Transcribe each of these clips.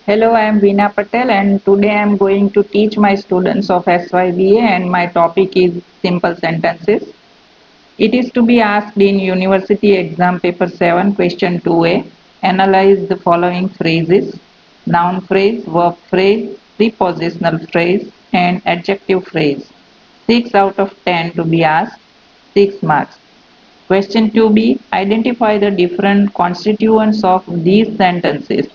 Hello, I am Veena Patel and today I am going to teach my students of SYBA and my topic is simple sentences. It is to be asked in University Exam Paper 7 question 2A. Analyze the following phrases: noun phrase, verb phrase, prepositional phrase and adjective phrase. 6 out of 10 to be asked, 6 marks. Question 2B. Identify the different constituents of these sentences.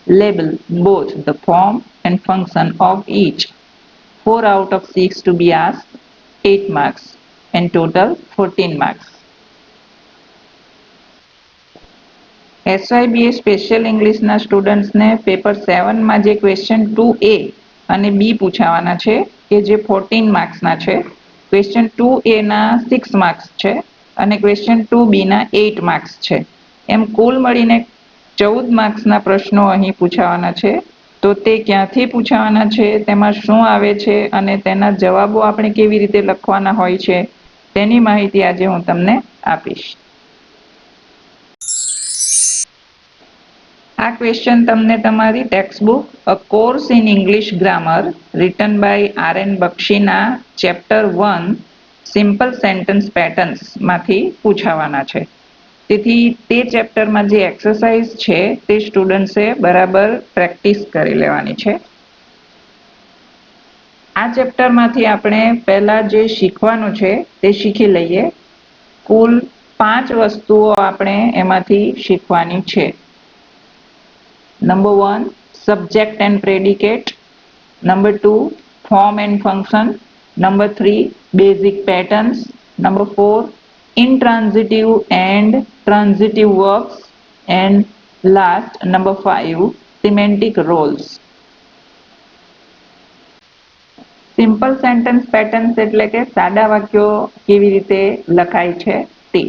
Label both the form and function of each. 4 out of 6 to be asked, 8 marks and total 14 marks. SYBA special ઇંગ્લિશના સ્ટુડન્ટ્સને paper 7માં જે question 2A અને B પૂછાવાના છે કે જે 14 માર્ક્સના છે. Question 2A ના 6 માર્ક્સ છે અને ક્વેશ્ચન 2B ના 8 માર્ક્સ છે. એમ કુલ મળીને 14 માર્ક્સના પ્રશ્નો અહીં પૂછાવાના છે. તો તે ક્યાંથી પૂછાવાના છે, તેમાં શું આવે છે અને તેના જવાબો આપણે કેવી રીતે લખવાના હોય છે તેની માહિતી આજે હું તમને આપીશ. આ ક્વેશ્ચન તમને તમારી textbook a course in English grammar written by R.N. બક્ષીના ચેપ્ટર 1 સિમ્પલ સેન્ટેન્સ પેટર્ન્સ માંથી પૂછાવાના છે. તેથી તે ચેપ્ટરમાં જે એક્સરસાઇઝ છે તે સ્ટુડન્ટ્સે બરાબર પ્રેક્ટિસ કરી લેવાની છે. આ ચેપ્ટરમાંથી આપણે પહેલા જે શીખવાનું છે તે શીખી લઈએ. કુલ 5 વસ્તુઓ આપણે એમાંથી શીખવાની છે. Number 1, subject and predicate. Number 2, form and function. Number 3, basic patterns. Number 4, intransitive and transitive verbs. And last, number 5, semantic roles. Simple sentence patterns એટલે કે સાદા વાક્યો કેવી રીતે લખાય છે તે.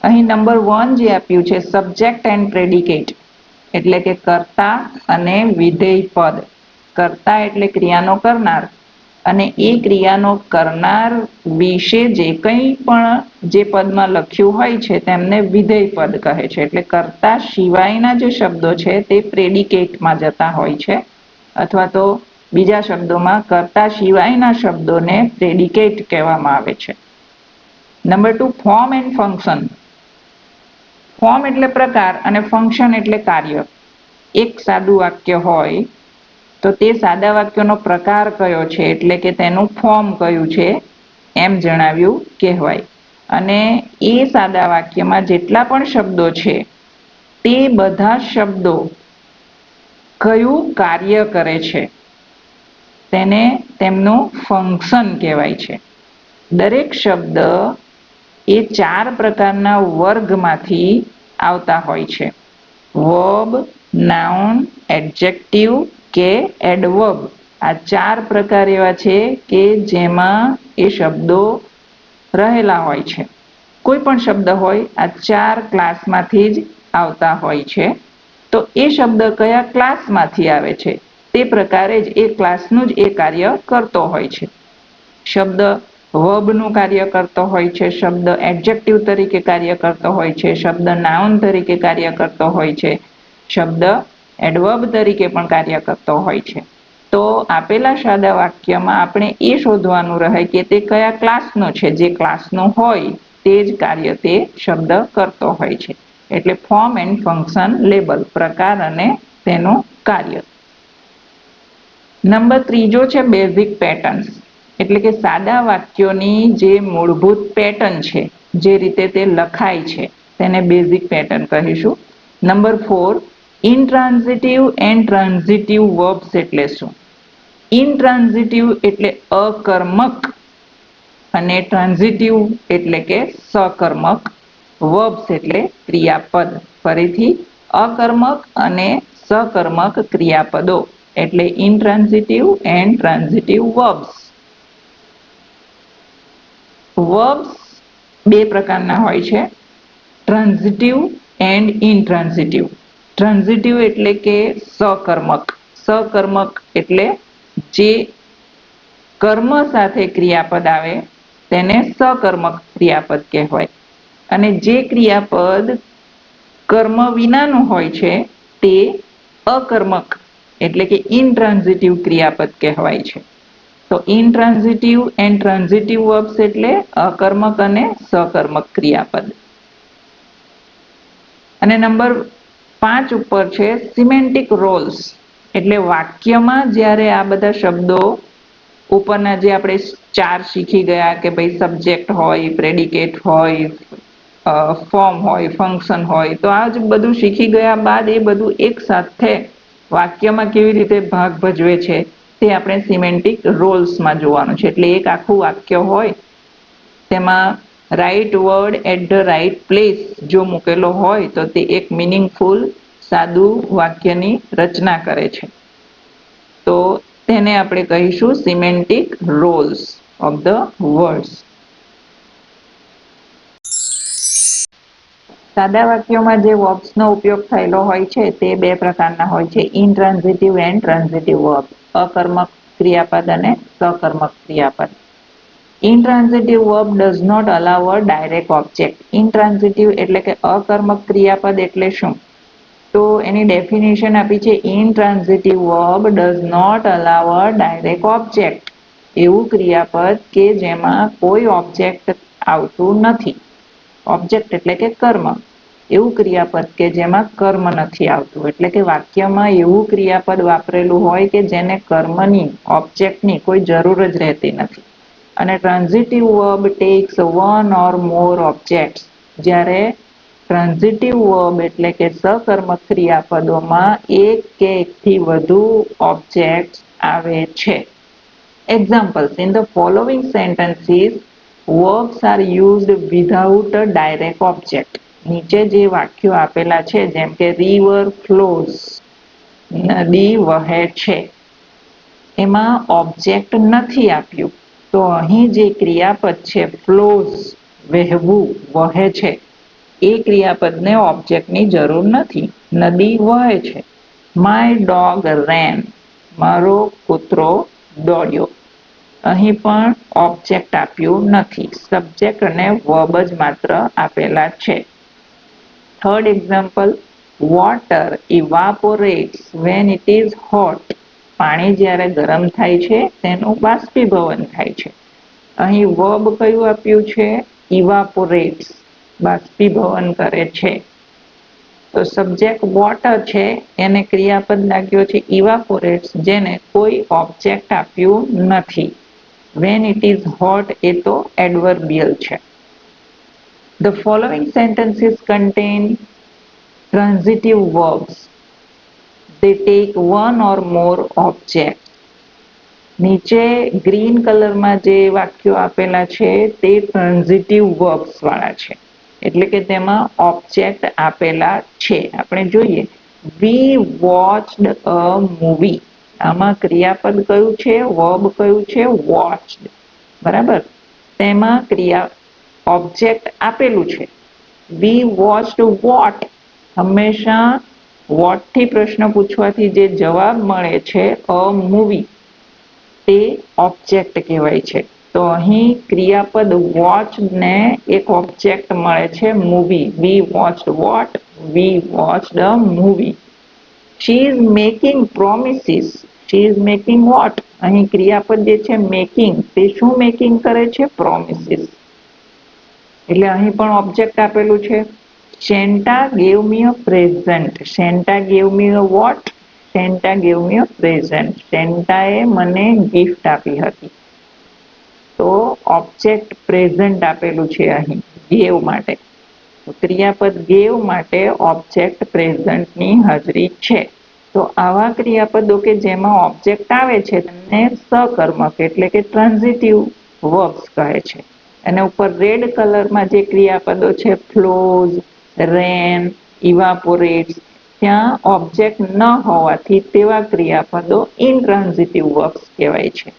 અહીં નંબર 1 જે આપ્યું છે સબ્જેક્ટ એન્ડ પ્રેડિકેટ એટલે કે કર્તા અને વિધેય પદ. કર્તા એટલે ક્રિયાનો કરનાર અને એ ક્રિયાનો કરનાર વિશે જે કંઈ પણ જે પદમાં લખ્યું હોય છે તેમને વિધેય પદ કહે છે. એટલે કર્તા સિવાયના જે શબ્દો છે તે પ્રેડિકેટમાં જતા હોય છે અથવા તો બીજા શબ્દોમાં કર્તા સિવાયના શબ્દોને પ્રેડિકેટ કહેવામાં આવે છે. Number 2, form and function. Form એટલે પ્રકાર અને ફંક્શન એટલે કાર્ય. એક સાદું વાક્ય હોય તો તે સાદા વાક્યનો પ્રકાર કયો છે એટલે કે તેનું ફોર્મ કયું છે એમ જણાવ્યું કહેવાય. અને એ સાદા વાક્યમાં જેટલા પણ શબ્દો છે તે બધા શબ્દો કયું કાર્ય કરે છે તેને તેમનું ફંક્શન કહેવાય છે. દરેક શબ્દ એ 4 પ્રકારના વર્ગમાંથી આવતા હોય છે: વર્બ, નાઉન, એડજેક્ટિવ કે એડવર્બ. આ 4 પ્રકાર એવા છે કે જેમાં એ શબ્દો રહેલા હોય છે. કોઈ પણ શબ્દ હોય આ 4 ક્લાસમાંથી જ આવતા હોય છે. તો એ શબ્દ કયા ક્લાસમાંથી આવે છે તે પ્રકારે જ એ ક્લાસનું જ એ કાર્ય કરતો હોય છે. શબ્દ વર્બનું કાર્ય કરતો હોય છે, શબ્દ એડજેક્ટિવ તરીકે કાર્ય કરતો હોય છે, શબ્દ નાઉન તરીકે કાર્ય કરતો હોય છે, શબ્દ એડવર્બ તરીકે પણ કાર્ય કરતો હોય છે. તો આપેલા સાદા વાક્યમાં આપણે એ શોધવાનું રહે કે તે કયા ક્લાસનો છે. જે ક્લાસનો હોય તે જ કાર્ય તે શબ્દ કરતો હોય છે. એટલે ફોર્મ એન્ડ ફંક્શન લેબલ પ્રકાર અને તેનું કાર્ય. નંબર 3 છે બેઝિક પેટર્ન્સ એટલે કે સાદા વાક્યોની જે મૂળભૂત પેટર્ન છે, જે રીતે તે લખાય છે તેને બેઝિક પેટર્ન કહીશું. નંબર 4, ઇન્ટ્રાન્ઝિટિવ એન્ડ ટ્રાન્ઝિટિવ વર્બ્સ એટલે શું? ઇન્ટ્રાન્ઝિટિવ એટલે અકર્મક અને ટ્રાન્ઝિટિવ એટલે કે સકર્મક. વર્બ્સ એટલે ક્રિયાપદ. ફરીથી અકર્મક અને સકર્મક ક્રિયાપદો એટલે ઇન્ટ્રાન્ઝિટિવ એન્ડ ટ્રાન્ઝિટિવ વર્બ્સ. વર્બ્સ 2 પ્રકારના હોય છે: ટ્રાન્ઝિટિવ એન્ડ ઇન્ટ્રાન્ઝિટિવ. ટ્રાન્ઝિટિવ એટલે કે સકર્મક. સકર્મક એટલે જે કર્મ સાથે ક્રિયાપદ આવે તેને સકર્મક ક્રિયાપદ કહેવાય. અને જે ક્રિયાપદ કર્મ વિનાનું હોય છે તે અકર્મક એટલે કે ઇનટ્રાન્ઝિટિવ ક્રિયાપદ કહેવાય છે. તો ઇનટ્રાન્ઝિટિવ એન્ડ ટ્રાન્ઝિટિવ વર્બ્સ એટલે અકર્મક અને સકર્મક ક્રિયાપદ. અને નંબર 5 ઉપર છે સિમેન્ટિક રોલ્સ એટલે વાક્યમાં જ્યારે આ બધા શબ્દો ઉપરના જે આપણે 4 શીખી ગયા કે ભાઈ સબ્જેક્ટ હોય, પ્રેડિકેટ હોય, ફોર્મ હોય, ફંક્શન હોય, તો આ જ બધું શીખી ગયા બાદ એ બધું એક સાથે વાક્યમાં કેવી રીતે ભાગ ભજવે છે તે આપણે સિમેન્ટિક રોલ્સમાં જોવાનું છે. એટલે એક આખું વાક્ય હોય તેમાં right word at the right place જો મૂકેલો હોય તો તે એક મિનિંગફુલ સાદું વાક્યની રચના કરે છે. તો તેને આપણે કહીશું semantic Rolls of the words. સાદા વાક્યોમાં જે વર્બ્સનો ઉપયોગ થયેલો હોય છે તે બે પ્રકારના હોય છે, ઇનટ્રાન્ઝિટિવ એન્ડ ટ્રાન્ઝિટિવ વર્બ, અકર્મક ક્રિયાપદ અને સકર્મક ક્રિયાપદ. Intransitive verb does not allow a direct object. Intransitive એટલે કે અકર્મક ક્રિયાપદ એટલે શું? તો એની ડેફિનેશન આપી છે intransitive verb does not allow a direct object. એવું ક્રિયાપદ કે જેમાં કોઈ ઓબ્જેક્ટ આવતું નથી. ઓબ્જેક્ટ એટલે કે કર્મ. એવું ક્રિયાપદ કે જેમાં કર્મ નથી આવતું એટલે કે વાક્યમાં એવું ક્રિયાપદ વાપરેલું હોય કે જેને કર્મની, ઓબ્જેક્ટની કોઈ જરૂર જ રહેતી નથી. અને transitive verb takes one or more objects. જ્યારે ટ્રાન્ઝિટિવ વર્બ એટલે કે સકર્મક ક્રિયાપદોમાં એક કે એકથી વધુ ઓબ્જેક્ટ્સ આવે છે. Examples: in the following sentences, verbs are used without a direct object. નીચે જે વાક્યો આપેલા છે જેમ કે river flows, નદી વહે છે, એમાં ઓબ્જેક્ટ નથી આપ્યું. તો અહીં જે ક્રિયાપદ છે ફ્લોઝ, વહેવું, વહે છે, એ ક્રિયાપદને ઓબ્જેક્ટની જરૂર નથી. નદી વહે છે. માય ડોગ રેન, મારો કૂતરો દોડ્યો. અહીં પણ ઓબ્જેક્ટ આપ્યું નથી, સબ્જેક્ટ અને વર્બ જ માત્ર આપેલા છે. Third example, water evaporates when it is hot. પાણી જ્યારે ગરમ થાય છે તેનું બાષ્પીભવન થાય છે. અહીં વર્બ કયું આપ્યું છે? ઇવાપોરેટ્સ, બાષ્પીભવન કરે છે. તો સબ્જેક્ટ વોટર છે એને ક્રિયાપદ લાગ્યો છે ઇવાપોરેટ્સ, જેને કોઈ ઓબ્જેક્ટ આપ્યું નથી. વેન ઇટ ઇઝ હોટ એ તો એડવર્બિયલ છે. The following sentences contain transitive verbs. They take one or more objects. નીચે ગ્રીન કલરમાં જે વાક્યો આપેલા છે તે ટ્રાન્ઝિટિવ વર્બ્સ વાળા છે એટલે કે તેમાં ઓબ્જેક્ટ આપેલા છે. આપણે જોઈએ વી વોચ્ડ અ મૂવી. આમાં ક્રિયાપદ કયું છે? વર્બ કયું છે? વોચ્ડ. બરાબર, તેમાં ક્રિયા ઓબ્જેક્ટ આપેલું છે. વી વોચ્ડ વોટ. હંમેશા વોટ થી પ્રશ્ન પૂછવાથી જે જવાબ મળે છે અ મૂવી, તે ઓબ્જેક્ટ કહેવાય છે. તો અહીં ક્રિયાપદ વોચ્ડ ને એક ઓબ્જેક્ટ મળે છે movie. We watched what, we watched a movie. She is making promises. She is making what. અહીં ક્રિયાપદ જે છે મેકિંગ, તે શું મેકિંગ કરે છે? પ્રોમિસીસ. એટલે અહીં પણ ઓબ્જેક્ટ આપેલું છે. સેન્ટા ગેવ મી અ પ્રેઝન્ટ. સેન્ટા ગેવ મી અ વોટ? સેન્ટા ગેવ મી અ પ્રેઝન્ટ. સેન્ટાએ મને ગિફ્ટ આપી હતી. તો ઓબ્જેક્ટ પ્રેઝન્ટ આપેલું છે અહીં ગેવ માટે. ક્રિયાપદ ગેવ માટે ઓબ્જેક્ટ પ્રેઝન્ટની હાજરી છે. તો આવા ક્રિયાપદો કે જેમાં ઓબ્જેક્ટ આવે છે તેને સકર્મક એટલે કે ટ્રાન્ઝિટિવ વર્બ્સ કહે છે. અને ઉપર રેડ કલરમાં જે ક્રિયાપદો છે ફ્લોઝ, રેન, ઇવાપોરેટ્સ, ત્યાં ઓબ્જેક્ટ ન હોવાથી તેવા ક્રિયાપદો ઇનટ્રાન્ઝિટિવ વર્બ્સ કહેવાય છે.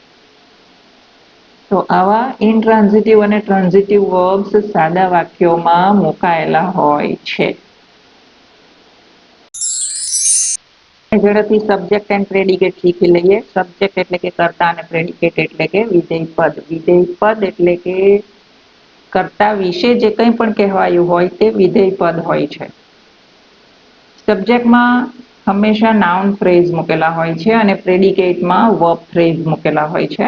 તો આવા ઇનટ્રાન્ઝિટિવ અને ટ્રાન્ઝિટિવ વર્બ્સ સાદા વાક્યોમાં મુકાયેલા હોય છે. ઝડપથી સબ્જેક્ટ એન્ડ પ્રેડિકેટ શીખી લઈએ. સબ્જેક્ટ એટલે કે કર્તા અને પ્રેડિકેટ એટલે કે વિધેય પદ. વિધેય પદ એટલે કે કર્તા વિશે જે કંઈ પણ કહેવાયું હોય તે વિધેય પદ હોય છે. સબ્જેક્ટમાં હંમેશા નાઉન ફ્રેઝ મૂકેલા હોય છે અને પ્રેડિકેટમાં વર્બ ફ્રેઝ મૂકેલા હોય છે.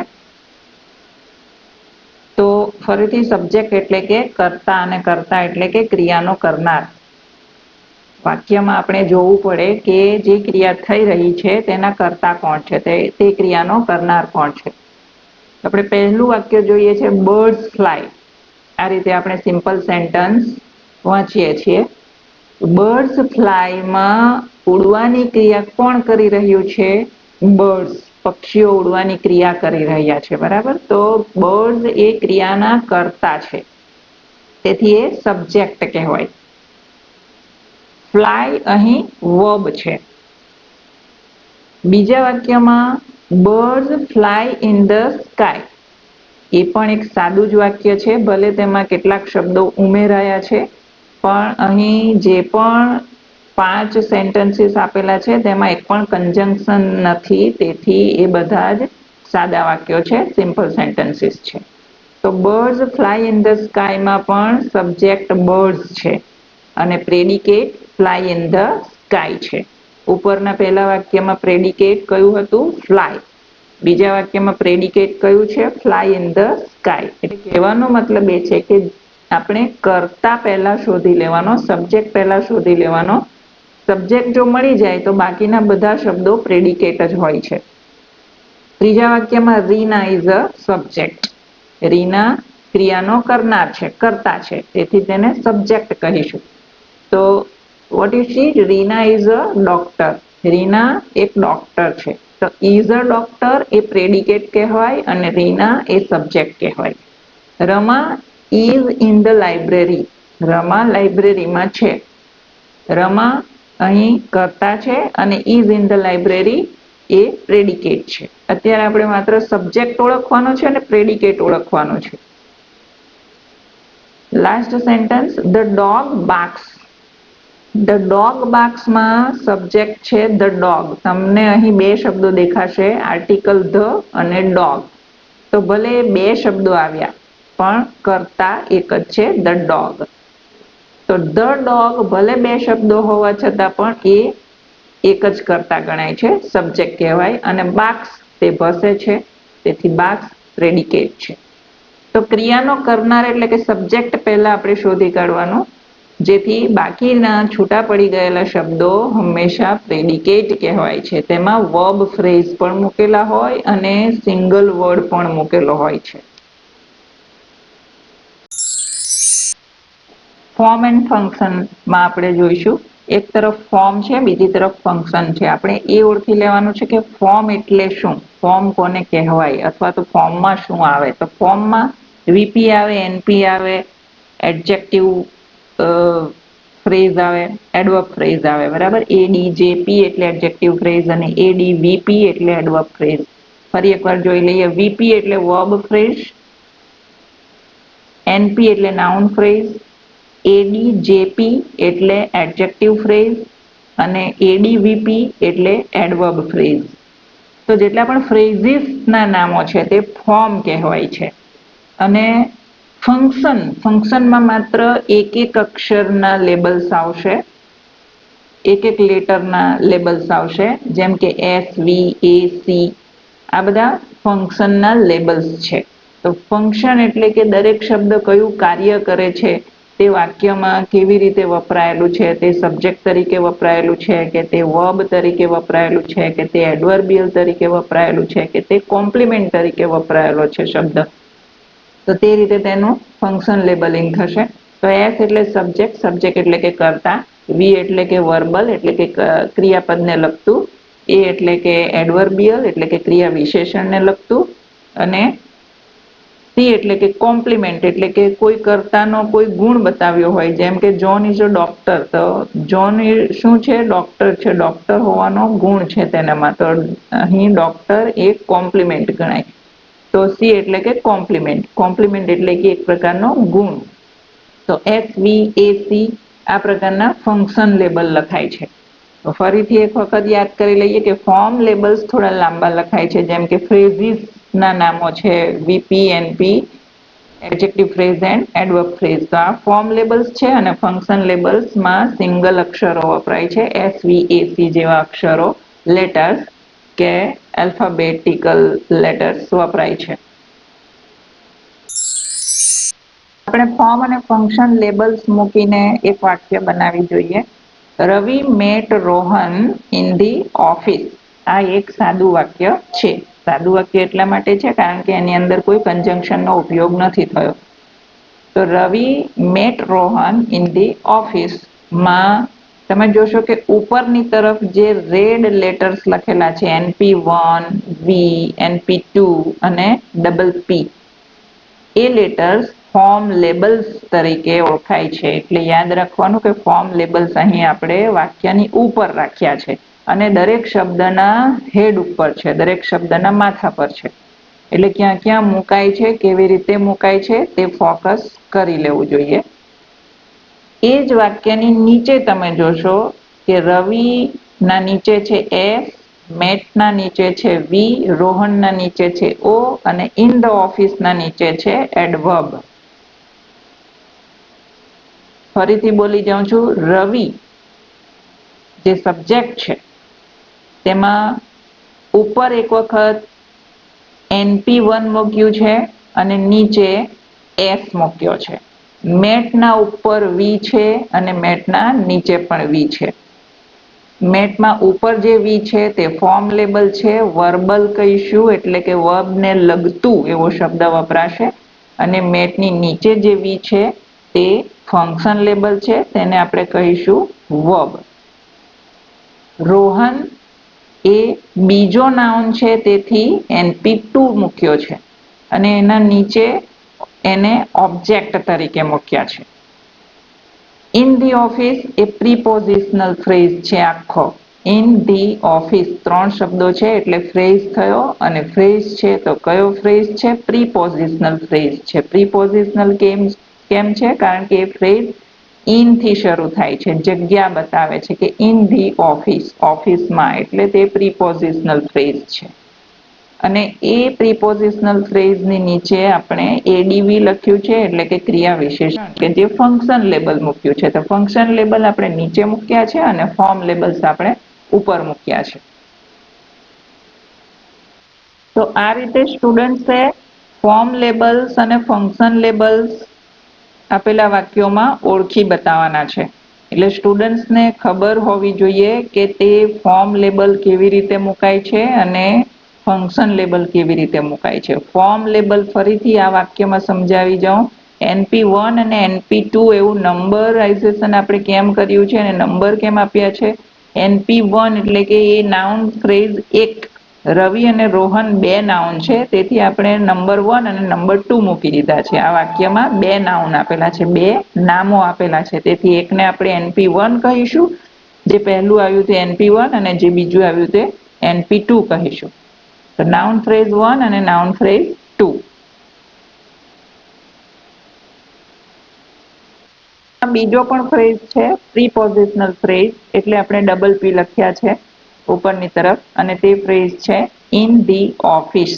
તો ફરીથી સબ્જેક્ટ એટલે કે કર્તા અને કર્તા એટલે કે ક્રિયાનો કરનાર. વાક્યમાં આપણે જોવું પડે કે જે ક્રિયા થઈ રહી છે તેના કર્તા કોણ છે, તે ક્રિયાનો કરનાર કોણ છે. આપણે પહેલું વાક્ય જોઈએ છે બર્ડ્સ ફ્લાય. આ રીતે આપણે સિમ્પલ સેન્ટન્સ વાંચીએ છીએ. બર્ડ્સ ફ્લાયમાં ઉડવાની ક્રિયા કોણ કરી રહ્યું છે? બર્ડ્સ, પક્ષીઓ ઉડવાની ક્રિયા કરી રહ્યા છે. બરાબર, તો બર્ડ્સ એ ક્રિયાના કર્તા છે, તેથી એ સબ્જેક્ટ કહેવાય. ફ્લાય અહીં વર્બ છે. બીજા વાક્યમાં birds fly in the sky. એ પણ એક સાદું જ વાક્ય છે, ભલે તેમાં કેટલાક શબ્દો ઉમેરાયા છે, પણ અહીં જે પણ 5 સેન્ટેન્સીસ આપેલા છે તેમાં એક પણ કન્જંક્શન નથી, તેથી એ બધા જ સાદા વાક્યો છે, સિમ્પલ સેન્ટેન્સીસ છે. તો બર્ડ્સ ફ્લાય ઇન ધ સ્કાયમાં પણ સબ્જેક્ટ બર્ડ્સ છે અને predicate fly in the sky છે. ઉપરના પહેલા વાક્યમાં પ્રેડિકેટ કયું હતું? ફ્લાય. બીજા વાક્યમાં પ્રેડિકેટ કયું છે? Fly in the sky. એટલે કહેવાનો મતલબ એ છે કે આપણે કર્તા પહેલા શોધી લેવાનો, સબ્જેક્ટ પહેલા શોધી લેવાનો. સબ્જેક્ટ જો મળી જાય તો બાકીના બધા શબ્દો પ્રેડિકેટ જ હોય છે. ત્રીજા વાક્યમાં Reena is a subject. Reena ક્રિયાનો કરનાર છે, કર્તા છે, તેથી તેને સબ્જેક્ટ કહીશું. તો what is she? Reena is a doctor. Reena એક ડોક્ટર છે. તો ઇઝ અ ડોક્ટર એ પ્રેડિકેટ કહેવાય અને રીના એ સબ્જેક્ટ કહેવાય. Rama is in the library. Rama લાઇબ્રેરીમાં છે. રમા અહીં કર્તા છે અને ઇઝ ઇન ધ લાઇબ્રેરી એ પ્રેડિકેટ છે. અત્યારે આપણે માત્ર સબ્જેક્ટ ઓળખવાનો છે અને પ્રેડિકેટ ઓળખવાનો છે. Last sentence the dog barks. The dog બાર્ક્સમાં સબ્જેક્ટ છે ધ ડોગ. તમને અહીં બે શબ્દો દેખાશે, આર્ટિકલ ધ અને ડોગ. તો ભલે બે શબ્દો આવ્યા પણ કર્તા એક જ છે, ધ ડોગ. તો ધ ડોગ ભલે બે શબ્દો હોવા છતાં પણ એ એક જ કર્તા ગણાય છે, સબ્જેક્ટ કહેવાય. અને બાર્ક્સ તે ભસે છે, તેથી બાર્ક્સ પ્રેડિકેટ છે. તો ક્રિયાનો કરનાર એટલે કે સબ્જેક્ટ પહેલા આપણે શોધી કાઢવાનું, જેથી બાકીના છૂટા પડી ગયેલા શબ્દો હંમેશા પ્રેડિકેટ કહેવાય છે. તેમાં વર્બ ફ્રેઝ પણ મૂકેલા હોય અને સિંગલ વર્ડ પણ મૂકેલો હોય છે. ફોર્મ એન્ડ ફંક્શનમાં આપણે જોઈશું. એક તરફ ફોર્મ છે, બીજી તરફ ફંક્શન છે. આપણે એ ઓળખી લેવાનું છે કે ફોર્મ એટલે શું, ફોર્મ કોને કહેવાય, અથવા તો ફોર્મમાં શું આવે. તો ફોર્મમાં વીપી આવે, એનપી આવે, એડજેક્ટિવ ફ્રેઝ આવે, એડવર્બ ફ્રેઝ આવે. બરાબર, એડીજેપી એટલે એડજેક્ટિવ ફ્રેઝ અને એડીવીપી એટલે એડવર્બ ફ્રેઝ. ફરી એકવાર જોઈ લઈએ. વીપી એટલે વર્બ ફ્રેઝ, એનપી એટલે નાઉન ફ્રેઝ, એડીજેપી એટલે એડજેક્ટિવ ફ્રેઝ અને એડીવીપી એટલે એડવર્બ ફ્રેઝ. તો જેટલા પણ ફ્રેઝીસના નામો છે તે ફોર્મ કહેવાય છે. અને ફંક્શનમાં માત્ર એક એક અક્ષરના લેબલ્સ આવશે, એક એક લેટરના લેબલ્સ આવશે, જેમ કે એસ, વી, એ, સી. આ બધા ફંક્શનના લેબલ્સ છે. તો ફંક્શન એટલે કે દરેક શબ્દ કયું કાર્ય કરે છે, તે વાક્યમાં કેવી રીતે વપરાયેલું છે, તે સબ્જેક્ટ તરીકે વપરાયેલું છે કે તે વર્બ તરીકે વપરાયેલું છે કે તે એડવર્બિયલ તરીકે વપરાયેલું છે કે તે કોમ્પ્લિમેન્ટ તરીકે વપરાયેલો છે શબ્દ, તો તે રીતે તેનું ફંક્શન લેબલિંગ થશે. તો એસ એટલે સબ્જેક્ટ એટલે કે કર્તા, વી એટલે કે વર્બલ એટલે કે ક્રિયાપદને લગતું, એ એટલે કે એડવર્બિયલ એટલે કે ક્રિયા વિશેષણને લગતું, અને સી એટલે કે કોમ્પ્લિમેન્ટ એટલે કે કોઈ કર્તાનો કોઈ ગુણ બતાવ્યો હોય. જેમ કે જોન ઇઝ અ ડોક્ટર. તો જોન શું છે? ડોક્ટર છે. ડોક્ટર હોવાનો ગુણ છે તેનામાં. તો અહીં ડોક્ટર એક કોમ્પ્લિમેન્ટ ગણાય. તો સી એટલે કે કોમ્પ્લિમેન્ટ એટલે કે એક પ્રકારનો ગુણ. તો એસ, વી, એ, સી આ પ્રકારના ફંક્શન લેબલ લખાય છે. તો ફરીથી એક વખત યાદ કરી લઈએ કે ફોર્મ લેબલ્સ થોડા લાંબા લખાય છે, જેમ કે ફ્રેઝીસ ના નામો છે VP, NP, adjective phrase and adverb phrase. તો આ ફોર્મ લેબલ્સ છે અને ફંક્શન લેબલ્સમાં સિંગલ અક્ષરો વપરાય છે, એસ વી એ સી જેવા અક્ષરો, લેટર્સ કે આલ્ફાબેટિકલ લેટર્સ વપરાય છે. આપણે ફોર્મ અને ફંક્શન લેબલ્સ મૂકીને એક વાક્ય બનાવી જોઈએ. Ravi met Rohan in the office. આ એક સાદું વાક્ય છે. સાદું વાક્ય એટલા માટે છે કારણ કે એની અંદર કોઈ કંજંક્શનનો ઉપયોગ નથી થયો. તો Ravi met Rohan in the office માં તમે જોશો કે ઉપરની તરફ જે રેડ લેટર્સ લખેલા છે NP1, V, NP2 અને ડબલ P, એ લેટર્સ ફોર્મ લેબલ્સ તરીકે ઓળખાય છે. એટલે યાદ રાખવાનું કે ફોર્મ લેબલ્સ અહીં આપણે વાક્યની ઉપર રાખ્યા છે અને દરેક શબ્દના હેડ ઉપર છે, દરેક શબ્દના માથા પર છે. એટલે ક્યાં ક્યાં મુકાય છે, કેવી રીતે મુકાય છે તે ફોકસ કરી લેવું જોઈએ. એ જ વાક્યની નીચે તમે જોશો કે રવિના નીચે છે S, મેટના નીચે છે V, રોહનના નીચે છે O અને ઇન ધ ઓફિસના નીચે છે એડવર્બ. ફરીથી બોલી જાઉં છું. રવિ જે સબ્જેક્ટ છે તેમાં ઉપર એક વખત NP1 મૂક્યું છે અને નીચે S મૂક્યો છે. મેટના ઉપર V છે અને મેટના નીચે પણ V છે. મેટમાં ઉપર જે V છે તે ફોર્મ લેબલ છે, વર્બલ કહીશું એટલે કે વર્બને લગતું એવો શબ્દ વપરાશે. અને મેટની નીચે જે V છે તે ફંક્શન લેબલ છે, તેને આપણે કહીશું વર્બ. રોહન એ બીજો નાઉન છે તેથી NP2 મૂક્યો છે અને એના નીચે એને ઓબ્જેક્ટ તરીકે મૂક્યા છે. ઇન ધી ઓફિસ એ પ્રીપોઝિશનલ ફ્રેઝ છે આખો. ઇન ધી ઓફિસ 3 શબ્દો છે એટલે ફ્રેઝ થયો અને ફ્રેઝ છે તો કયો ફ્રેઝ છે? પ્રીપોઝિશનલ ફ્રેઝ છે. પ્રીપોઝિશનલ કેમ છે? કારણ કે એ ફ્રેઝ ઇન થી શરૂ થાય છે, જગ્યા બતાવે છે કે ઇન ધી ઓફિસ, ઓફિસમાં, એટલે તે પ્રીપોઝિશનલ ફ્રેઝ છે. અને એ પ્રીપોઝિશનલ ફ્રેઝની નીચે આપણે એડીવી લખ્યું છે એટલે કે ક્રિયા વિશેષણ કે જે ફંક્શન લેબલ મૂક્યું છે. તો ફંક્શન લેબલ આપણે નીચે મૂક્યા છે અને ફોર્મ લેબલ્સ આપણે ઉપર મૂક્યા છે. તો આ રીતે સ્ટુડન્ટ્સે ફોર્મ લેબલ્સ અને ફંક્શન લેબલ્સ આપેલા વાક્યોમાં ઓળખી બતાવવાના છે. એટલે સ્ટુડન્ટ્સને ખબર હોવી જોઈએ કે તે ફોર્મ લેબલ કેવી રીતે મુકાય છે અને ફંક્શન લેબલ કેવી રીતે મુકાય છે. ફોર્મ લેબલ ફરીથી આ વાક્યમાં સમજાવી જાઉં. NP1 અને NP2 એવું નંબરાઇઝેશન આપણે કેમ કર્યું છે અને નંબર કેમ આપ્યા છે? NP1 એટલે કે એ નાઉન ફ્રેઝ એક, રવિ અને રોહન 2 નાઉન છે તેથી આપણે નંબર 1 અને નંબર 2 મૂકી દીધા છે. આ વાક્યમાં 2 નાઉન આપેલા છે, 2 નામો આપેલા છે, તેથી એકને આપણે NP1 કહીશું, જે પહેલું આવ્યું તે NP1 અને જે બીજું આવ્યું તે NP2 કહીશું. તો નાઉન ફ્રેઝ 1 અને નાઉન ફ્રેઝ 2. બીજો પણ ફ્રેઝ છે પ્રીપોઝિશનલ ફ્રેઝ, એટલે આપણે ડબલ P લખ્યા છે ઉપરની તરફ અને તે ફ્રેઝ છે ઇન ધી ઓફિસ.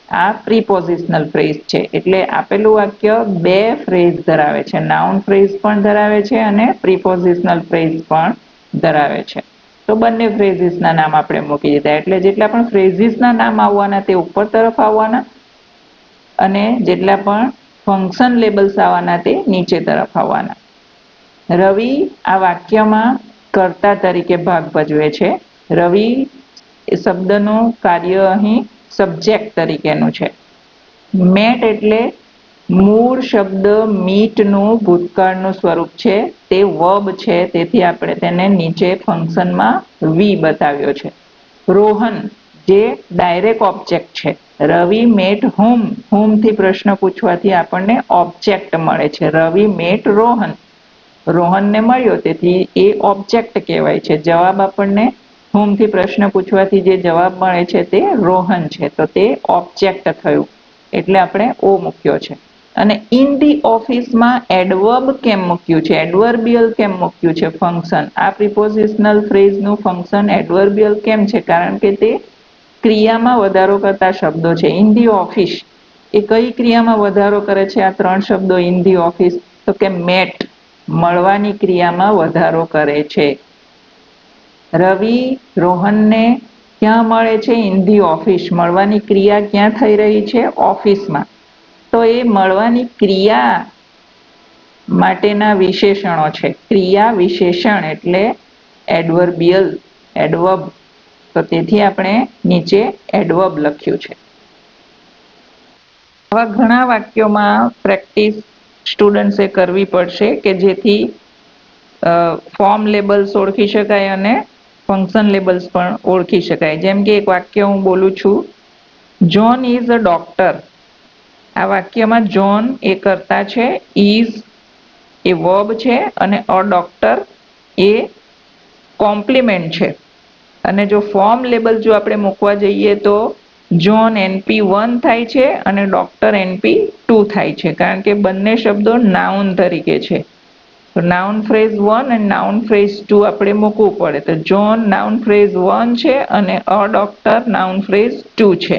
આ પ્રીપોઝિશનલ ફ્રેઝ છે એટલે આપેલું વાક્ય 2 ફ્રેઝ ધરાવે છે, નાઉન ફ્રેઝ પણ ધરાવે છે અને પ્રીપોઝિશનલ ફ્રેઝ પણ ધરાવે છે. તો બંને ફ્રેઝિસના નામ આપણે મૂકી દીધા. એટલે જેટલા પણ ફ્રેઝિસના નામ આવવાના તે ઉપર તરફ આવવાના અને જેટલા પણ ફંક્શન લેબલ્સ આવવાના તે નીચે તરફ આવવાના. રવિ આ વાક્યમાં કર્તા તરીકે ભાગ ભજવે છે. રવિ એ શબ્દનું કાર્ય અહીં સબ્જેક્ટ તરીકેનું છે. મેટ એટલે મૂળ શબ્દ મીટનું ભૂતકાળનું સ્વરૂપ છે, તે વર્બ છે તેથી આપણે તેને નીચે ફંક્શનમાં વી બતાવ્યો છે. રોહન જે ડાયરેક્ટ ઓબ્જેક્ટ છે. રવિ મેટ whom, whom થી પ્રશ્ન પૂછવાથી આપણને ઓબ્જેક્ટ મળે છે. રવિ મેટ રોહન, રોહનને મળ્યો તેથી એ ઓબ્જેક્ટ કહેવાય છે. જવાબ આપણને whom થી પ્રશ્ન પૂછવાથી જે જવાબ મળે છે તે રોહન છે, તો તે ઓબ્જેક્ટ થયું એટલે આપણે ઓ મૂક્યો છે. અને ઇન ધી ઓફિસમાં એડવર્બ કેમ મૂક્યું છે? એડવર્બિયલ કેમ મૂક્યું છે? ફંક્શન. આ પ્રિપોઝિશનલ ફ્રેઝનું ફંક્શન એડવર્બિયલ કેમ છે? કારણ કે તે ક્રિયામાં વધારો કરતા શબ્દો છે. ઇન ધી ઓફિસ એ કઈ ક્રિયામાં વધારો કરે છે? આ ત્રણ શબ્દો ઇન ધી ઓફિસ, તો કે મેટ મળવાની ક્રિયામાં વધારો કરે છે. રવિ રોહનને ક્યાં મળે છે? In the office. મળવાની ક્રિયા ક્યાં થઈ રહી છે? ઓફિસમાં. તો એ મળવાની ક્રિયા માટેના વિશેષણો છે. ક્રિયા વિશેષણ એટલે એડવર્બિયલ, એડવર્બ. તો તેથી આપણે નીચે એડવર્બ લખ્યું છે. આવા ઘણા વાક્યોમાં પ્રેક્ટિસ સ્ટુડન્ટ્સે કરવી પડશે કે જેથી ફોર્મ લેબલ્સ ઓળખી શકાય અને ફંક્શન લેબલ્સ પણ ઓળખી શકાય. જેમ કે એક વાક્ય હું બોલું છું, જોન ઇઝ અ ડોક્ટર. આ વાક્યમાં જોન એ કર્તા છે, ઇઝ એ વર્બ છે અને અ ડોક્ટર એ કોમ્પ્લિમેન્ટ છે. અને જો ફોર્મ લેબલ જો આપણે મૂકવા જઈએ તો જોન NP1 થાય છે અને ડોક્ટર NP2 થાય છે, કારણ કે બંને શબ્દો નાઉન તરીકે છે. તો નાઉન ફ્રેઝ 1 અને નાઉન ફ્રેઝ 2 આપણે મૂકવું પડે. તો જોન નાઉન ફ્રેઝ 1 છે અને અ ડોક્ટર નાઉન ફ્રેઝ 2 છે.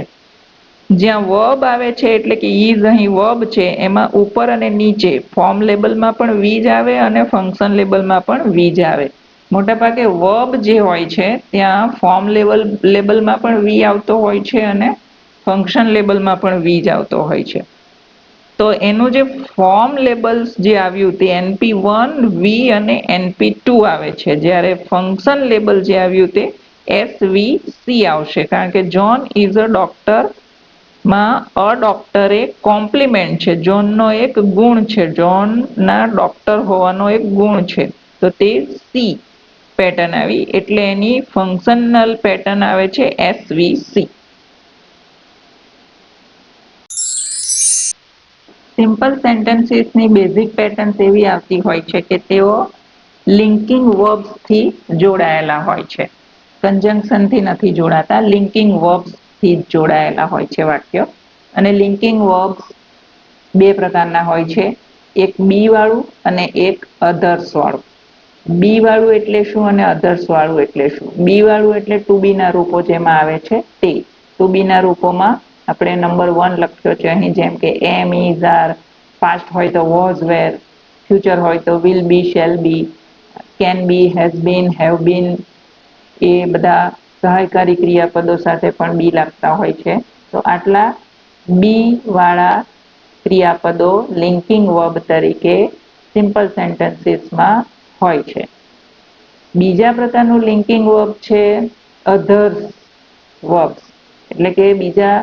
જ્યાં વર્બ આવે છે એટલે કે ઇઝ અહીં વર્બ છે, એમાં ઉપર અને નીચે ફોર્મ લેબલમાં પણ વીજ આવે અને ફંક્શન લેબલમાં પણ વીજ આવે. મોટાભાગે વર્બ જે હોય છે ત્યાં ફોર્મ લેબલમાં પણ વી આવતો હોય છે અને ફંક્શન લેબલમાં પણ વીજ આવતો હોય છે. તો એનું જે ફોર્મ લેબલ્સ જે આવ્યું તે NP1 વી અને NP2 આવે છે, જ્યારે ફંક્શન લેબલ જે આવ્યું તે SVC આવશે, કારણ કે જોન ઇઝ અ ડોક્ટર માં અ ડોક્ટર એ કોમ્પ્લિમેન્ટ છે, જોનનો એક ગુણ છે, જોનના ડોક્ટર હોવાનો એક ગુણ છે. તો તે સી પેટર્ન આવી, એટલે એની ફંક્શનલ પેટર્ન આવે છે SVC. સિમ્પલ સેન્ટેન્સીસની બેઝિક પેટર્ન્સ એવી આવતી હોય છે કે તેઓ લિંકિંગ વર્બ્સથી જોડાયેલા હોય છે. કન્જંક્શનથી નથી જોડાતા, લિંકિંગ વર્બ્સથી જોડાયેલા હોય છે વાક્યો. અને લિંકિંગ વર્બ્સ બે પ્રકારના હોય છે, એક બી વાળું અને એક અધર્સ વાળું. બી વાળું એટલે શું અને અધર્સ વાળું એટલે શું? બી વાળું એટલે ટુ બી ના રૂપો જેમાં આવે છે તે. ટુ બી ના રૂપોમાં આપણે નંબર 1 લખ્યો છે અહીં, જેમ કે એમ, ઇઝ, આર. પાસ્ટ હોય તો વોઝ, વેર. ફ્યુચર હોય તો will be, shall be, can be, has been, have been. એ બધા સહાયકારી ક્રિયાપદો સાથે પણ બી લાગતા હોય છે. તો આટલા બી વાળા ક્રિયાપદો લિંકિંગ વર્બ તરીકે સિમ્પલ સેન્ટેન્સીસમાં હોય છે. બીજા પ્રકારનું લિંકિંગ વર્બ છે અધર્સ વર્બ્સ, એટલે કે બીજા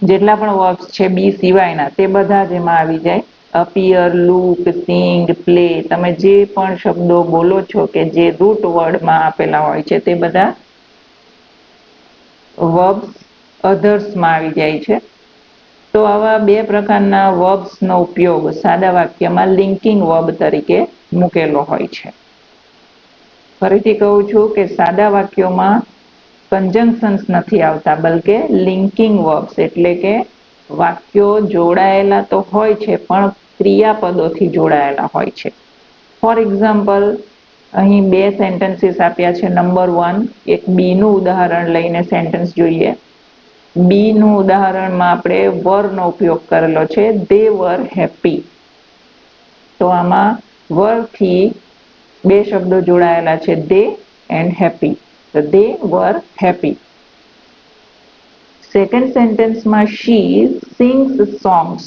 જેટલા પણ વર્બ્સ છે બી સિવાયના તે બધા જ એમાં આવી જાય. અપિયર, લુક, સિંગ, પ્લે, તમે જે પણ શબ્દો બોલો છો કે જે રૂટ વર્ડમાં આપેલા હોય છે તે બધા વર્બ્સ અધર્સમાં આવી જાય છે. તો આવા બે પ્રકારના વર્બ્સનો ઉપયોગ સાદા વાક્યમાં લિંકિંગ વર્બ તરીકે મૂકેલો હોય છે. ફરીથી કહું છું કે સાદા વાક્યોમાં કન્જંક્શન્સ નથી આવતા, બલકે લિંકિંગ વર્બ્સ, એટલે કે વાક્યો જોડાયેલા તો હોય છે પણ ક્રિયાપદોથી જોડાયેલા હોય છે. ફોર એક્ઝામ્પલ, અહીં બે સેન્ટેન્સીસ આપ્યા છે. નંબર 1, એક બી નું ઉદાહરણ લઈને સેન્ટેન્સ જોઈએ. બી નું ઉદાહરણમાં આપણે વર નો ઉપયોગ કરેલો છે, they were happy. તો આમાં were થી બે શબ્દો જોડાયેલા છે, they and happy. તો they were happy. સેકન્ડ સેન્ટેન્સમાં she sings songs.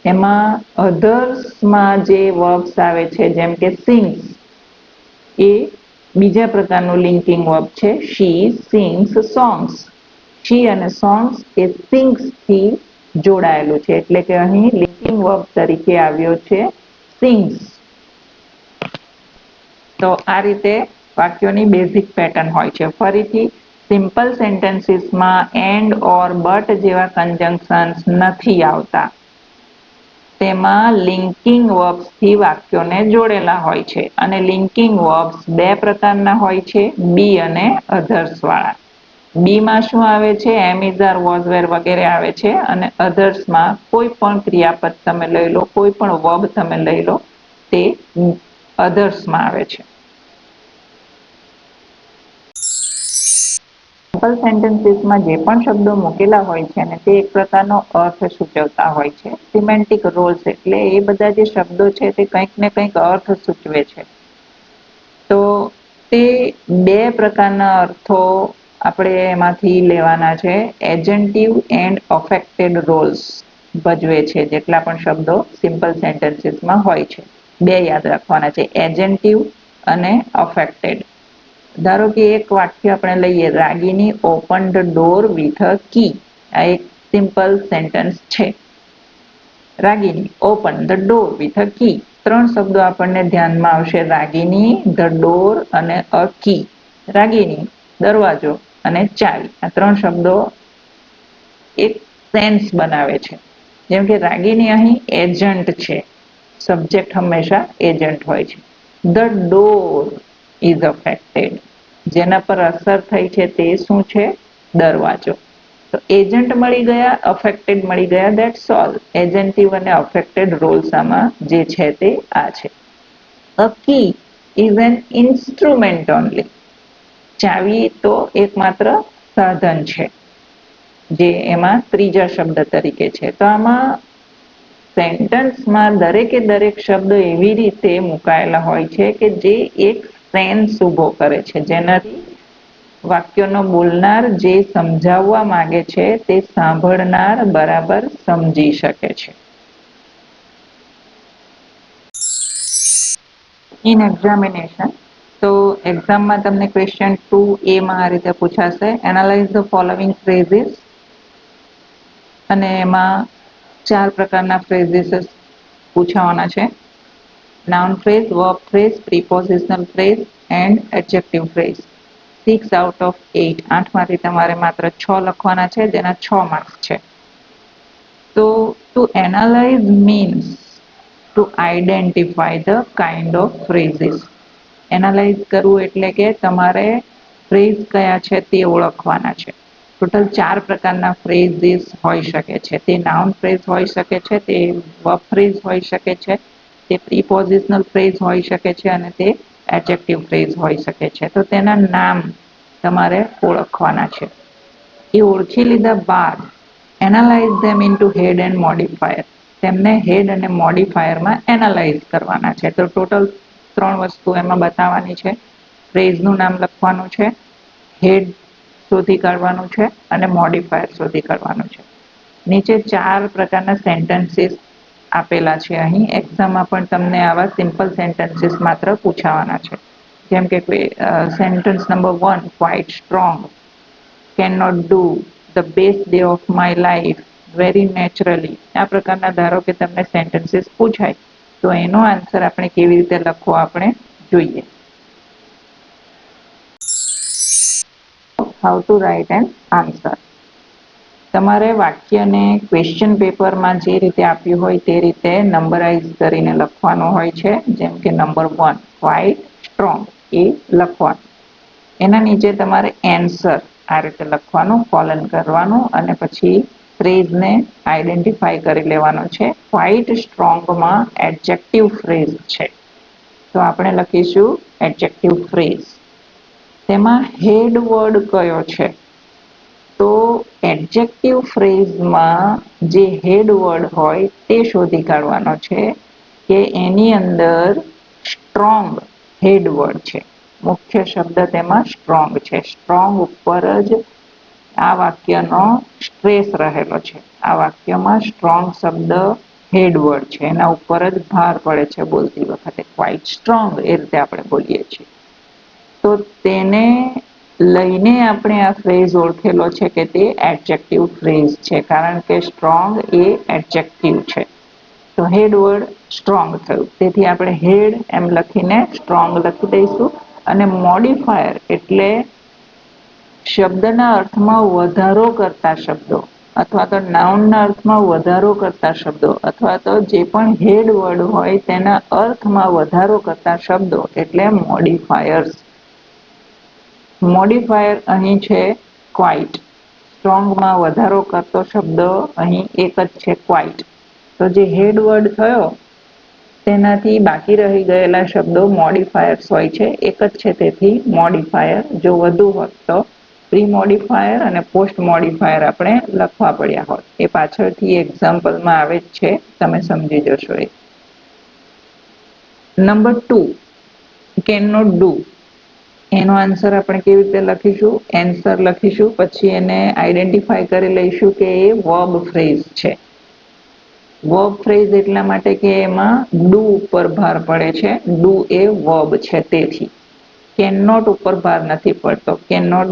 એમાં અધર્સમાં જે વર્બ્સ આવે છે જેમ કે sings એ બીજા પ્રકારનું લિંકિંગ વર્બ છે. she sings songs. she અને songs એ sings થી જોડાયેલું છે, એટલે કે અહીં લિંકિંગ વર્બ તરીકે આવ્યો છે sings. તો આ રીતે વાક્યોની બેઝિક પેટર્ન હોય છે. ફરીથી સિમ્પલ સેન્ટેન્સીસમાં એન્ડ, ઓર, બટ જેવા કન્જંક્શન્સ નથી આવતા. તેમાં લિંકિંગ વર્બ્સથી વાક્યોને જોડેલા હોય છે, અને લિંકિંગ વર્બ્સ બે પ્રકારના હોય છે, બી અને અધર્સ વાળા. બી માં શું આવે છે? એમ, ઇઝ, આર, વોઝ, વેર વગેરે આવે છે, અને અધર્સમાં કોઈ પણ ક્રિયાપદ તમે લઈ લો, કોઈ પણ વર્બ તમે લઈ લો, તે અધર્સમાં આવે છે. સિમ્પલ સેન્ટેન્સીસમાં જે પણ શબ્દો મૂકેલા હોય છે ને તે એક પ્રકારનો અર્થ સૂચવતા હોય છે. સિમેન્ટિક રોલ્સ એટલે એ બધા જે શબ્દો છે તે કંઈક ને કંઈક અર્થ સૂચવે છે. તો તે બે પ્રકારના અર્થો આપણે એમાંથી લેવાના છે. એજન્ટિવ એન્ડ અફેક્ટેડ રોલ્સ ભજવે છે જેટલા પણ શબ્દો સિમ્પલ સેન્ટેન્સીસમાં હોય છે. બે યાદ રાખવાના છે, એજન્ટિવ અને અફેક્ટેડ. ધારો કે એક વાક્ય આપણે લઈએ, Ragini open the door with a key. આ એક સિમ્પલ સેન્ટેન્સ છે. Ragini open the door with a key. ત્રણ શબ્દો આપણને ધ્યાનમાં આવશે, રાગીની, ધ ડોર અને અ કી. રાગીની દરવાજો અને ચાવી, આ ત્રણ શબ્દો એક સેન્સ બનાવે છે. જેમ કે રાગીની અહીં એજન્ટ છે, સબ્જેક્ટ હંમેશા એજન્ટ હોય છે. ધ ડોર ઇઝ અફેક્ટેડ, જેના પર અસર થઈ છે તે શું છે? દરવાજો. તો એજન્ટ મળી ગયા, અફેક્ટેડ મળી ગયા, ધેટ્સ ઓલ. એજન્ટિવ અને અફેક્ટેડ રોલ્સ આમાં જે છે તે આ છે. A key is an instrument only. ચાવી તો એકમાત્ર સાધન છે, જે એમાં ત્રીજા શબ્દ તરીકે છે. તો આમાં સેન્ટેન્સમાં દરેકે દરેક શબ્દ એવી રીતે મુકાયેલા હોય છે કે જે એક સેન્સ ઉભો કરે છે, જેનાથી વાક્યનો બોલનાર જે સમજાવવા માંગે છે તે સાંભળનાર બરાબર સમજી શકે છે. ઇન એક્ઝામિનેશન, તો એક્ઝામમાં તમને ક્વેશ્ચન 2A માં આ રીતે પૂછાશે, એનાલાઇઝ ધ ફોલોવિંગ ફ્રેઝીસ. અને એમાં ચાર પ્રકારના ફ્રેઝીસ પૂછાવાના છે. Noun phrase, verb phrase, prepositional phrase and adjective phrase. 6 out of 8, 8માંથી તમારે માત્ર 6 લખવાના છે, જેના 6 માર્ક્સ છે. તો to analyse means to identify the kind of phrases. Analyse કરવું એટલે કે તમારે ફ્રેઝ કયા છે તે ઓળખવાના છે. ટોટલ 4 પ્રકારના ફ્રેઝીસ હોઈ શકે છે. તે નાઉન ફ્રેઝ હોઈ શકે છે, તે વર્બ ફ્રેઝ હોઈ શકે છે, તે પ્રીપોઝિશનલ ફ્રેઝ હોઈ શકે છે અને તે એડજેક્ટિવ ફ્રેઝ હોઈ શકે છે. તો તેના નામ તમારે ઓળખવાના છે. એ ઓળખી લીધા બાદ analyse them into head and modifier. તેમને હેડ અને મોડિફાયરમાં એનાલાઇઝ કરવાના છે. તો ટોટલ 3 વસ્તુ એમાં બતાવવાની છે. ફ્રેઝનું નામ લખવાનું છે, હેડ શોધી કાઢવાનું છે અને મોડિફાયર શોધી કાઢવાનું છે. નીચે 4 પ્રકારના સેન્ટેન્સીસ આપેલા છે. અહીં એક્ઝામમાં પણ તમને આવા સિમ્પલ સેન્ટેન્સીસ માત્ર પૂછાવાના છે. જેમ કે sentence number 1, quite strong, can not do, the best day of my life, very naturally. આ પ્રકારના ધારો કે તમને સેન્ટેન્સીસ પૂછાય તો એનો આન્સર આપણે કેવી રીતે લખવો આપણે જોઈએ. How to write an answer. તમારે વાક્યને ક્વેશ્ચન પેપરમાં જે રીતે આપ્યું હોય તે રીતે નંબરાઇઝ કરીને લખવાનું હોય છે. જેમ કે નંબર 1, ક્વાઇટ સ્ટ્રોંગ, એ લખવાનું. એના નીચે તમારે એન્સર આ રીતે લખવાનું, કોલન કરવાનું અને પછી ફ્રેઝને આઈડેન્ટિફાઈ કરી લેવાનો છે. ક્વાઇટ સ્ટ્રોંગમાં એડજેક્ટિવ ફ્રેઝ છે, તો આપણે લખીશું એડજેક્ટિવ ફ્રેઝ. તેમાં હેડ વર્ડ કયો છે? તો એડજેક્ટિવ ફ્રેઝમાં જે હેડ વર્ડ હોય તે શોધી કાઢવાનો છે કે એની અંદર સ્ટ્રોંગ હેડ વર્ડ છે. મુખ્ય શબ્દ તેમાં સ્ટ્રોંગ છે. સ્ટ્રોંગ ઉપર જ આ વાક્યનો સ્ટ્રેસ રહેલો છે. આ વાક્યમાં સ્ટ્રોંગ શબ્દ હેડ વર્ડ છે, એના ઉપર જ ભાર પડે છે બોલતી વખતે. ક્વાઇટ સ્ટ્રોંગ એ રીતે આપણે બોલીએ છીએ. તો તેને લઈને આપણે આ ફ્રેઝ ઓળખેલો છે કે તે એડજેક્ટિવ ફ્રેઝ છે, કારણ કે સ્ટ્રોંગ એ એડજેક્ટિવ છે. તો હેડ વર્ડ સ્ટ્રોંગ થયું, તેથી આપણે હેડ એમ લખીને સ્ટ્રોંગ લખી દઈશું. અને મોડિફાયર એટલે શબ્દના અર્થમાં વધારો કરતા શબ્દો, અથવા તો નાઉનના અર્થમાં વધારો કરતા શબ્દો, અથવા તો જે પણ હેડ વર્ડ હોય તેના અર્થમાં વધારો કરતા શબ્દો એટલે મોડિફાયર્સ. મોડિફાયર અહીં છે ક્વાઇટ. સ્ટ્રોંગમાં વધારો કરતો શબ્દ અહીં એક જ છે, ક્વાઇટ. તો જે હેડ વર્ડ થયો તેનાથી બાકી રહી ગયેલા શબ્દો મોડિફાયર્સ હોય છે. એક જ છે તેથી મોડિફાયર. જો વધુ હોત તો પ્રી મોડિફાયર અને પોસ્ટ મોડિફાયર આપણે લખવા પડ્યા હોત. એ પાછળથી એક્ઝામ્પલમાં આવે જ છે, તમે સમજી જશો. એ નંબર 2 કેન નોટ ડુ. એનો આન્સર આપણે કેવી રીતે લખીશું? એન્સર લખીશું, પછી એને આઈડેન્ટિફાઈ કરી લઈશું કે એ વર્બ ફ્રેઝ છે. વર્બ ફ્રેઝ એટલા માટે કે એમાં ડુ ઉપર ભાર પડે છે. ડુ એ વર્બ છે, તેથી કેન નોટ ઉપર ભાર નથી પડતો. કેન નોટ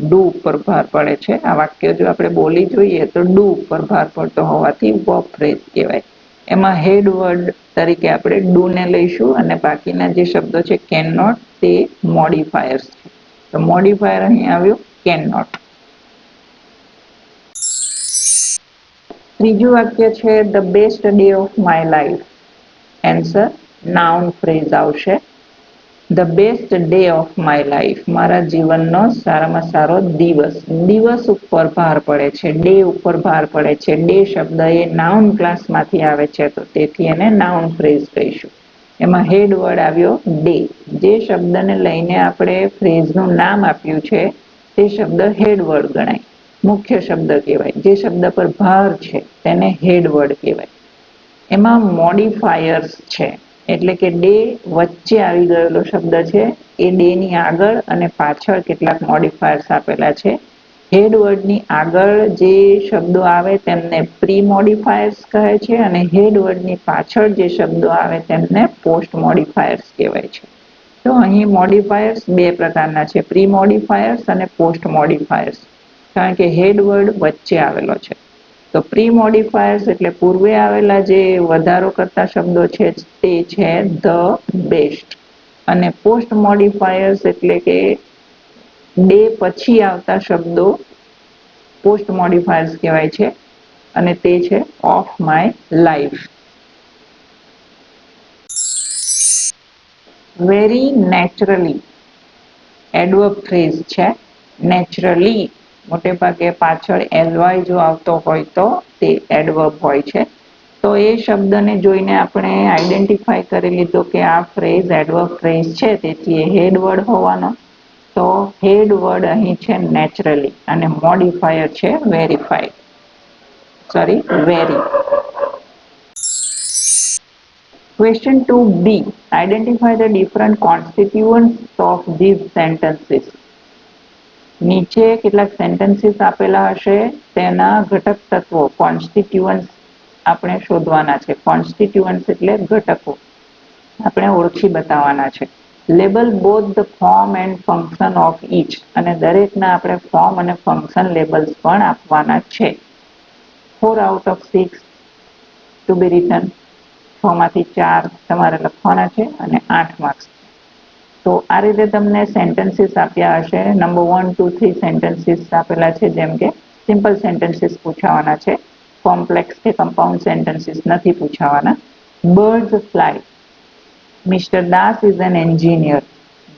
ડુ ઉપર ભાર પડે છે. આ વાક્ય જો આપણે બોલી જોઈએ તો ડુ ઉપર ભાર પડતો હોવાથી વર્બ ફ્રેઝ કહેવાય. એમાં હેડ વર્ડ તરીકે આપણે ડુ ને લઈશું અને બાકીના જે શબ્દો છે કેન નોટ તે મોડિફાયર્સ છે. તો મોડિફાયર અહીં આવ્યું કેન નોટ. ત્રીજું વાક્ય છે the best day of my life. Answer noun phrase આવશે. The best day of my life, મારા જીવનનો સારામાં સારો દિવસ. દિવસ ઉપર ભાર પડે છે, ડે ઉપર ભાર પડે છે. ડે શબ્દ એ નાઉન ક્લાસમાંથી આવે છે, તો તેથી એને નાઉન ફ્રેઝ કહીશું. એમાં હેડ વર્ડ આવ્યો ડે. જે શબ્દને લઈને આપણે ફ્રેઝનું નામ આપ્યું છે તે શબ્દ હેડ વર્ડ ગણાય, મુખ્ય શબ્દ કહેવાય. જે શબ્દ પર ભાર છે તેને હેડ વર્ડ કહેવાય. એમાં મોડિફાયર્સ છે, એટલે કે ડે વચ્ચે આવી ગયેલો શબ્દ છે. એ ડે ની આગળ અને પાછળ કેટલાક મોડિફાયર્સ આપેલા છે. હેડ વર્ડની આગળ જે શબ્દો આવે તેમને પ્રી મોડિફાયર્સ કહે છે અને હેડ વર્ડની પાછળ જે શબ્દો આવે તેમને પોસ્ટ મોડિફાયર્સ કહેવાય છે. તો અહીં મોડિફાયર્સ બે પ્રકારના છે, પ્રી મોડિફાયર્સ અને પોસ્ટ મોડિફાયર્સ, કારણ કે હેડ વર્ડ વચ્ચે આવેલો છે. તો પ્રી મોડિફાયર્સ એટલે પૂર્વે આવેલા જે વધારો કરતા શબ્દો છે તે છે ધ બેસ્ટ, અને પોસ્ટ મોડિફાયર્સ એટલે કે ડે પછી આવતા શબ્દો પોસ્ટ મોડિફાયર્સ કહેવાય છે, અને તે છે of my life. Very naturally adverb phrase છે. નેચરલી મોટે ભાગે પાછળ એલવાય જો આવતો હોય તો તે એડવર્બ હોય છે. તો એ શબ્દને જોઈને આપણે આઈડેન્ટિફાઈ કરી લીધું કે આ ફ્રેઝ એડવર્બ ફ્રેઝ છે, તેથી એ હેડ વર્ડ હોવાનો. તો હેડ વર્ડ અહીં છે નેચરલી અને મોડિફાયર છે verify, sorry very. Question 2b. Identify the different constituents of these sentences. નીચે કેટલાક સેન્ટેન્સીસ આપેલા હશે, તેના ઘટક તત્વો કોન્સ્ટિટ્યુઅન્ટ્સ આપણે શોધવાના છે. કોન્સ્ટિટ્યુઅન્ટ્સ એટલે ઘટકો આપણે ઓળખી બતાવવાના છે. Label both the form and function of each, અને દરેકના આપણે ફોર્મ અને ફંક્શન લેબલ્સ પણ આપવાના છે. 4 out of 6 to be written. 6 માંથી 4 તમારે લખવાના છે અને 8 માર્ક્સ. તો આ રીતે તમને સેન્ટેન્સીસ આપ્યા હશે. નંબર 1, 2, 3 સેન્ટેન્સીસ આપેલા છે, જેમ કે સિમ્પલ સેન્ટેન્સીસ પૂછાવાના છે, કોમ્પ્લેક્સ કે કમ્પાઉન્ડ સેન્ટેન્સીસ નથી પૂછાવાના. Birds fly. Mr Das is an engineer.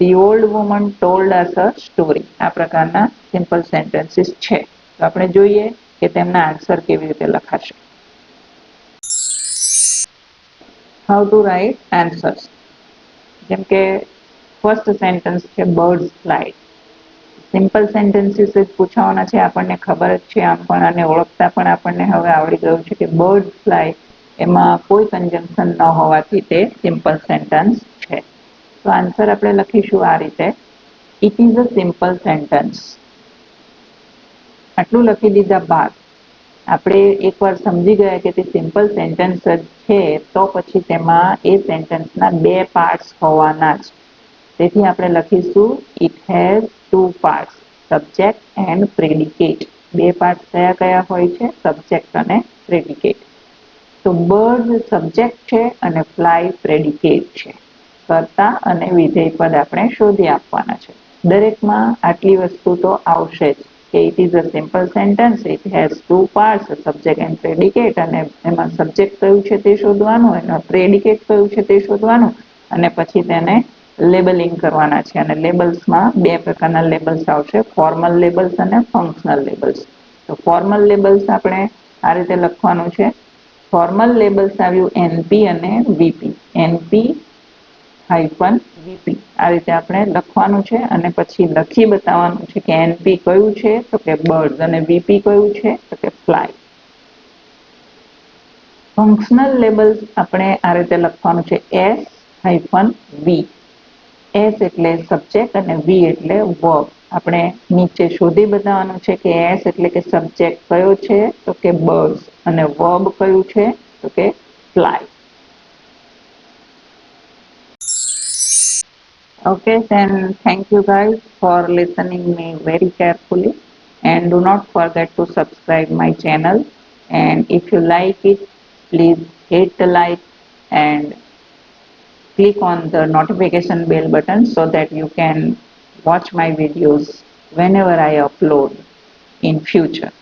The old woman told us a story. આ પ્રકારના સિમ્પલ સેન્ટેન્સીસ છે. તો આપણે જોઈએ કે તેમના આન્સર કેવી રીતે લખાશે. How to write answers. જેમ કે ફર્સ્ટ સેન્ટેન્સ છે બર્ડ્સ ફ્લાય. સિમ્પલ સેન્ટેન્સીસ જ પૂછાવાના છે, આપણને ખબર જ છે આમ પણ, અને ઓળખતા પણ આપણને હવે આવડી ગયું છે કે બર્ડ ફ્લાય એમાં કોઈ કન્જંક્શન ન હોવાથી તે સિમ્પલ સેન્ટેન્સ છે. તો આન્સર આપણે લખીશું આ રીતે. It is a simple sentence. આટલું લખી દીધા બાદ આપણે એકવાર સમજી ગયા કે તે સિમ્પલ સેન્ટેન્સ જ છે, તો પછી તેમાં એ સેન્ટેન્સના બે પાર્ટ્સ હોવાના જ. તેથી આપણે લખીશું it has two parts, subject and predicate. બે પાર્ટ્સ કયા કયા હોય છે? સબ્જેક્ટ અને પ્રેડિકેટ. તો બર્ડ સબ્જેક્ટ છે અને ફ્લાય પ્રેડિકેટ છે. કર્તા અને વિધેય પદ આપણે શોધી આપવાના છે. દરેકમાં આટલી વસ્તુ તો આવશે જ કે it is a simple sentence, it has two parts, subject and predicate, અને એમાં સબ્જેક્ટ કયું છે તે શોધવાનું, એનો પ્રેડિકેટ કયું છે તે શોધવાનું, અને પછી તેને લેબલિંગ કરવાના છે. અને લેબલ્સમાં બે પ્રકારના લેબલ્સ આવશે, ફોર્મલ લેબલ્સ અને ફંક્શનલ લેબલ્સ. તો ફોર્મલ લેબલ્સ આપણે આ રીતે લખવાનું છે. ફોર્મલ લેબલ્સ આવ્યું એનપી અને વીપી. એનપી -vp આ રીતે આપણે લખવાનું છે અને પછી લખી બતાવવાનું છે કે એનપી કયું છે તો કે બર્ડ્સ અને વીપી કયું છે તો કે ફ્લાય. ફંક્શનલ લેબલ્સ આપણે આ રીતે લખવાનું છે S-V. એસ એટલે સબ્જેક્ટ અને વી એટલે વર્બ. આપણે નીચે શોધી બતાવવાનું છે કે એસ એટલે કે સબ્જેક્ટ કયો છે તો કે બર્ડ્સ અને વર્બ કયું છે તો કે fly. Okay, then thank you guys for listening me very carefully and do not forget to subscribe my channel, and if you like it, please hit the like and click on the notification bell button so that you can watch my videos whenever I upload in future.